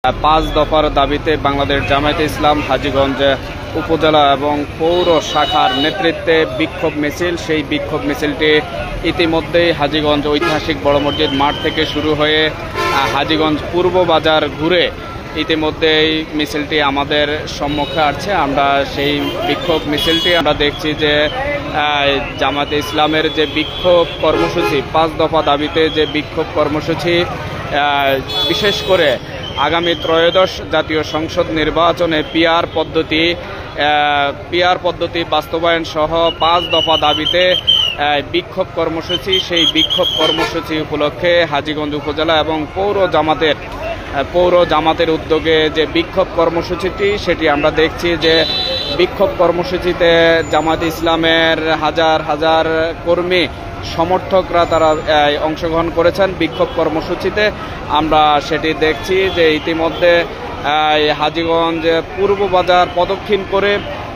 পাঁচ দফার দাবিতে বাংলাদেশ জামায়াতে ইসলাম হাজীগঞ্জ উপজেলা এবং পৌর শাখার নেতৃত্বে বিক্ষোভ মিছিল। সেই বিক্ষোভ মিছিলটি ইতিমধ্যেই হাজীগঞ্জ ঐতিহাসিক বড় মসজিদ মাঠ থেকে শুরু হয়ে হাজীগঞ্জ পূর্ব বাজার ঘুরে ইতিমধ্যেই মিছিলটি আমাদের সম্মুখে আসছে। আমরা সেই বিক্ষোভ মিছিলটি আমরা দেখছি যে জামায়াতে ইসলামের যে বিক্ষোভ কর্মসূচি, পাঁচ দফা দাবিতে যে বিক্ষোভ কর্মসূচি, বিশেষ করে আগামী ত্রয়োদশ জাতীয় সংসদ নির্বাচনে পিআর পদ্ধতি বাস্তবায়ন সহ পাঁচ দফা দাবিতে বিক্ষোভ কর্মসূচি, সেই বিক্ষোভ কর্মসূচি উপলক্ষে হাজীগঞ্জ উপজেলা এবং পৌর জামাতের উদ্যোগে যে বিক্ষোভ কর্মসূচিটি সেটি আমরা দেখছি যে বিক্ষোভ কর্মসূচিতে জামায়াতে ইসলামের হাজার হাজার কর্মী সমর্থকরা তারা অংশগ্রহণ করেছেন বিক্ষোভ কর্মসূচিতে। আমরা সেটি দেখছি যে ইতিমধ্যে হাজীগঞ্জ পূর্ব বাজার প্রদক্ষিণ করে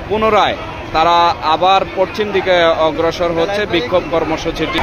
পুনরায় তারা আবার পশ্চিম দিকে অগ্রসর হচ্ছে বিক্ষোভ কর্মসূচিটি।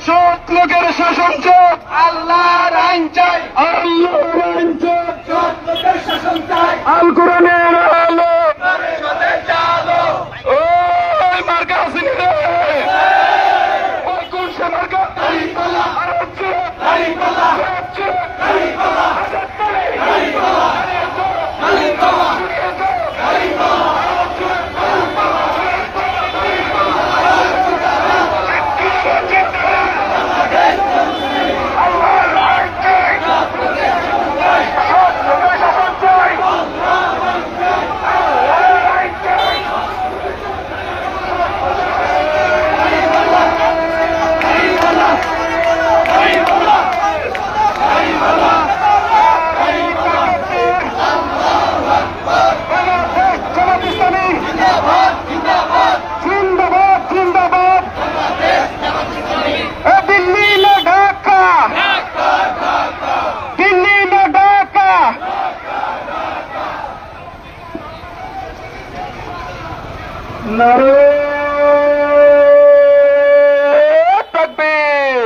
সৎ লোকের শাসন চাই, আল্লাহর আইন চাই, আল্লাহর আইন চাই, সৎ লোকের শাসন চাই, আল কোরআনের আলো, পরিষদের চালো। ওই মার্কা আসেনি রে, ওই কোন সে মার্কা? দাড়িপাল্লা, আরবছে দাড়িপাল্লা, আরবছে দাড়িপাল্লা, হাজারতলি দাড়িপাল্লা, দাড়িপাল্লা, দাড়িপাল্লা। নারে তাকবীর,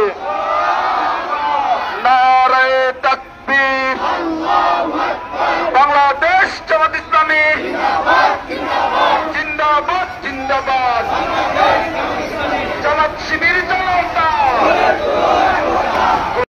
নারে তাকবীর, বাংলাদেশ জামাত ইসলামী।